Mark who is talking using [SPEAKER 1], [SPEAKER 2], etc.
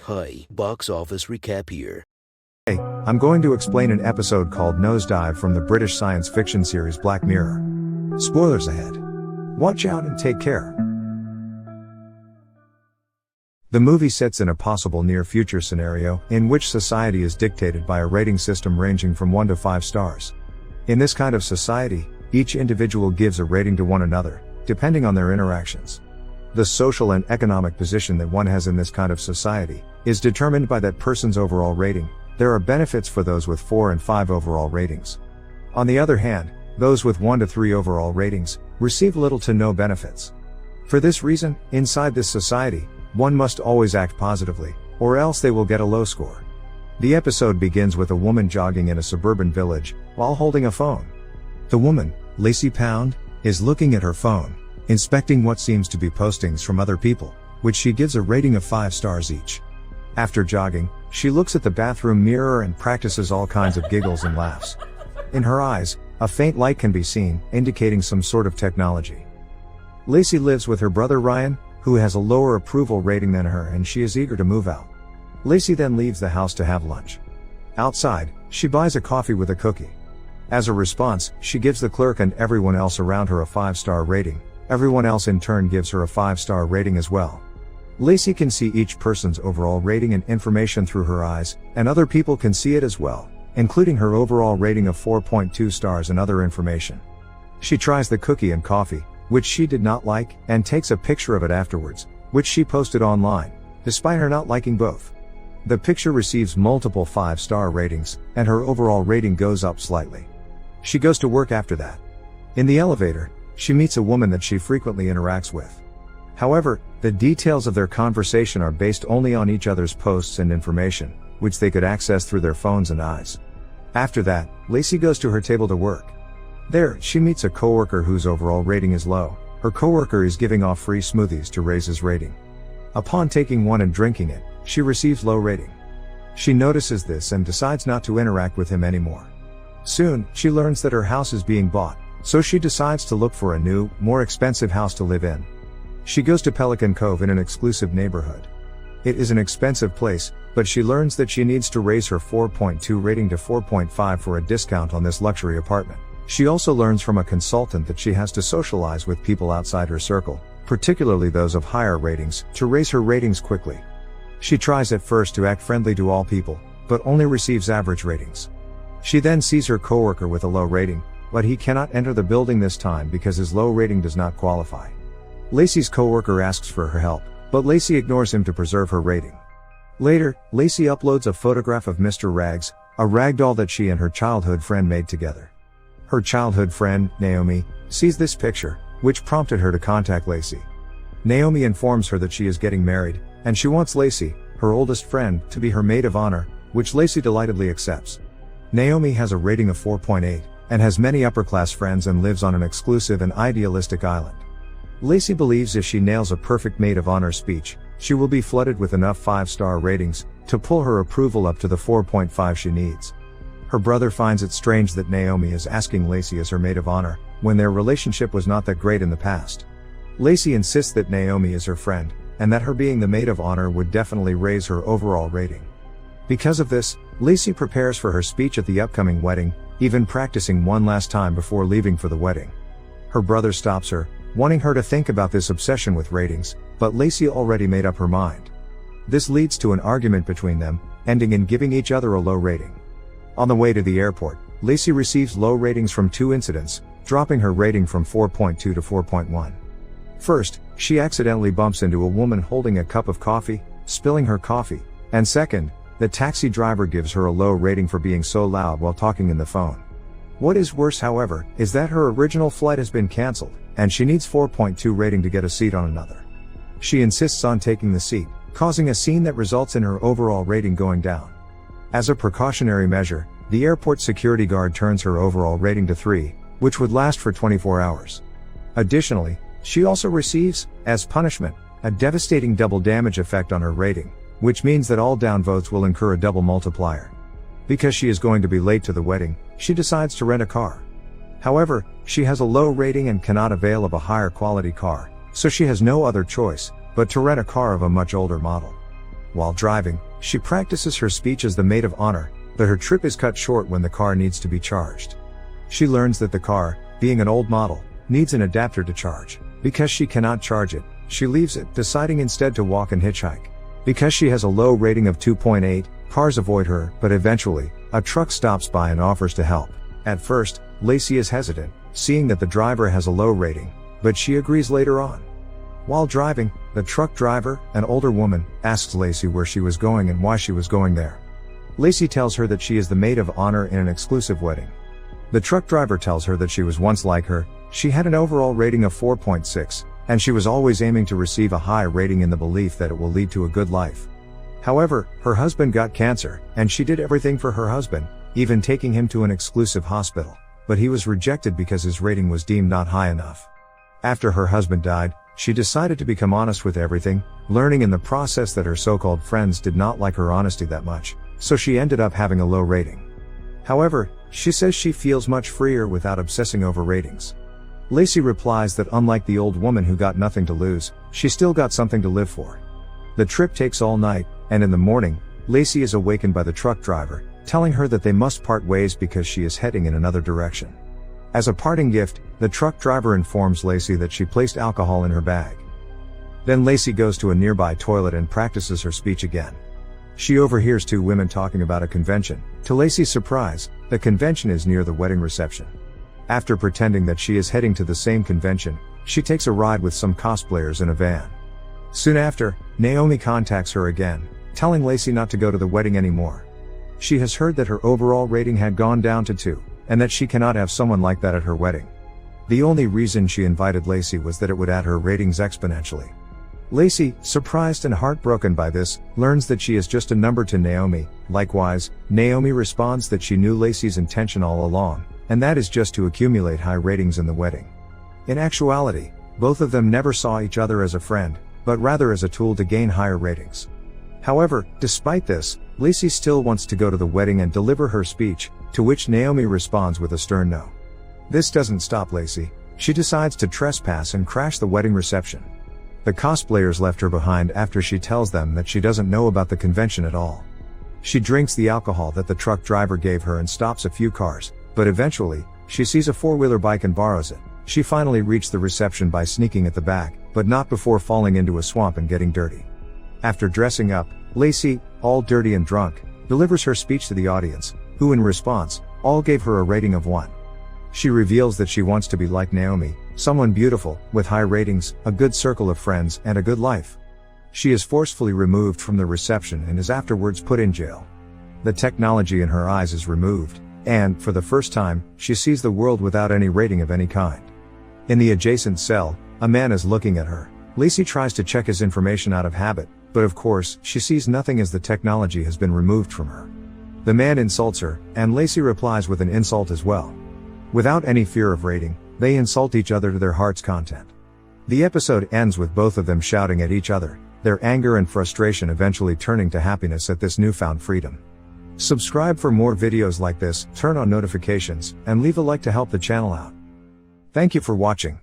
[SPEAKER 1] Hi, box office recap here.
[SPEAKER 2] Hey, I'm going to explain an episode called Nosedive from the British science fiction series Black Mirror. Spoilers ahead. Watch out and take care. The movie sets in a possible near-future scenario in which society is dictated by a rating system ranging from 1 to 5 stars. In this kind of society, each individual gives a rating to one another, depending on their interactions. The social and economic position that one has in this kind of society is determined by that person's overall rating. There are benefits for those with 4 and 5 overall ratings. On the other hand, those with 1 to 3 overall ratings receive little to no benefits. For this reason, inside this society, one must always act positively, or else they will get a low score. The episode begins with a woman jogging in a suburban village, while holding a phone. The woman, Lacie Pound, is looking at her phone, inspecting what seems to be postings from other people, which she gives a rating of 5 stars each. After jogging, she looks at the bathroom mirror and practices all kinds of giggles and laughs. In her eyes, a faint light can be seen, indicating some sort of technology. Lacie lives with her brother Ryan, who has a lower approval rating than her, and she is eager to move out. Lacie then leaves the house to have lunch. Outside, she buys a coffee with a cookie. As a response, she gives the clerk and everyone else around her a 5-star rating. Everyone else in turn gives her a 5-star rating as well. Lacie can see each person's overall rating and information through her eyes, and other people can see it as well, including her overall rating of 4.2 stars and other information. She tries the cookie and coffee, which she did not like, and takes a picture of it afterwards, which she posted online, despite her not liking both. The picture receives multiple 5-star ratings, and her overall rating goes up slightly. She goes to work after that. In the elevator, she meets a woman that she frequently interacts with. However, the details of their conversation are based only on each other's posts and information, which they could access through their phones and eyes. After that, Lacie goes to her table to work. There, she meets a coworker whose overall rating is low. Her coworker is giving off free smoothies to raise his rating. Upon taking one and drinking it, she receives low rating. She notices this and decides not to interact with him anymore. Soon, she learns that her house is being bought, so she decides to look for a new, more expensive house to live in. She goes to Pelican Cove in an exclusive neighborhood. It is an expensive place, but she learns that she needs to raise her 4.2 rating to 4.5 for a discount on this luxury apartment. She also learns from a consultant that she has to socialize with people outside her circle, particularly those of higher ratings, to raise her ratings quickly. She tries at first to act friendly to all people, but only receives average ratings. She then sees her coworker with a low rating, but he cannot enter the building this time because his low rating does not qualify. Lacie's coworker asks for her help, but Lacie ignores him to preserve her rating. Later, Lacie uploads a photograph of Mr. Rags, a ragdoll that she and her childhood friend made together. Her childhood friend, Naomi, sees this picture, which prompted her to contact Lacie. Naomi informs her that she is getting married, and she wants Lacie, her oldest friend, to be her maid of honor, which Lacie delightedly accepts. Naomi has a rating of 4.8, and has many upper-class friends and lives on an exclusive and idealistic island. Lacie believes if she nails a perfect maid of honor speech, she will be flooded with enough 5-star ratings to pull her approval up to the 4.5 she needs. Her brother finds it strange that Naomi is asking Lacie as her maid of honor, when their relationship was not that great in the past. Lacie insists that Naomi is her friend, and that her being the maid of honor would definitely raise her overall rating. Because of this, Lacie prepares for her speech at the upcoming wedding, even practicing one last time before leaving for the wedding. Her brother stops her, wanting her to think about this obsession with ratings, but Lacie already made up her mind. This leads to an argument between them, ending in giving each other a low rating. On the way to the airport, Lacie receives low ratings from 2 incidents, dropping her rating from 4.2 to 4.1. First, she accidentally bumps into a woman holding a cup of coffee, spilling her coffee, and second, the taxi driver gives her a low rating for being so loud while talking in the phone. What is worse, however, is that her original flight has been cancelled, and she needs 4.2 rating to get a seat on another. She insists on taking the seat, causing a scene that results in her overall rating going down. As a precautionary measure, the airport security guard turns her overall rating to 3, which would last for 24 hours. Additionally, she also receives, as punishment, a devastating double damage effect on her rating, which means that all downvotes will incur a double multiplier. Because she is going to be late to the wedding, she decides to rent a car. However, she has a low rating and cannot avail of a higher quality car, so she has no other choice but to rent a car of a much older model. While driving, she practices her speech as the maid of honor, but her trip is cut short when the car needs to be charged. She learns that the car, being an old model, needs an adapter to charge. Because she cannot charge it, she leaves it, deciding instead to walk and hitchhike. Because she has a low rating of 2.8, cars avoid her, but eventually, a truck stops by and offers to help. At first, Lacie is hesitant, seeing that the driver has a low rating, but she agrees later on. While driving, the truck driver, an older woman, asks Lacie where she was going and why she was going there. Lacie tells her that she is the maid of honor in an exclusive wedding. The truck driver tells her that she was once like her, she had an overall rating of 4.6, and she was always aiming to receive a high rating in the belief that it will lead to a good life. However, her husband got cancer, and she did everything for her husband, even taking him to an exclusive hospital, but he was rejected because his rating was deemed not high enough. After her husband died, she decided to become honest with everything, learning in the process that her so-called friends did not like her honesty that much, so she ended up having a low rating. However, she says she feels much freer without obsessing over ratings. Lacie replies that unlike the old woman who got nothing to lose, she still got something to live for. The trip takes all night, and in the morning, Lacie is awakened by the truck driver, telling her that they must part ways because she is heading in another direction. As a parting gift, the truck driver informs Lacie that she placed alcohol in her bag. Then Lacie goes to a nearby toilet and practices her speech again. She overhears two women talking about a convention. To Lacie's surprise, the convention is near the wedding reception. After pretending that she is heading to the same convention, she takes a ride with some cosplayers in a van. Soon after, Naomi contacts her again, telling Lacie not to go to the wedding anymore. She has heard that her overall rating had gone down to 2, and that she cannot have someone like that at her wedding. The only reason she invited Lacie was that it would add her ratings exponentially. Lacie, surprised and heartbroken by this, learns that she is just a number to Naomi. Likewise, Naomi responds that she knew Lacie's intention all along, and that is just to accumulate high ratings in the wedding. In actuality, both of them never saw each other as a friend, but rather as a tool to gain higher ratings. However, despite this, Lacie still wants to go to the wedding and deliver her speech, to which Naomi responds with a stern no. This doesn't stop Lacie. She decides to trespass and crash the wedding reception. The cosplayers left her behind after she tells them that she doesn't know about the convention at all. She drinks the alcohol that the truck driver gave her and stops a few cars, but eventually, she sees a four-wheeler bike and borrows it. She finally reached the reception by sneaking at the back, but not before falling into a swamp and getting dirty. After dressing up, Lacie, all dirty and drunk, delivers her speech to the audience, who in response, all gave her a rating of 1. She reveals that she wants to be like Naomi, someone beautiful, with high ratings, a good circle of friends, and a good life. She is forcefully removed from the reception and is afterwards put in jail. The technology in her eyes is removed, and, for the first time, she sees the world without any rating of any kind. In the adjacent cell, a man is looking at her. Lacie tries to check his information out of habit, but of course, she sees nothing as the technology has been removed from her. The man insults her, and Lacie replies with an insult as well. Without any fear of rating, they insult each other to their heart's content. The episode ends with both of them shouting at each other, their anger and frustration eventually turning to happiness at this newfound freedom. Subscribe for more videos like this, turn on notifications, and leave a like to help the channel out. Thank you for watching.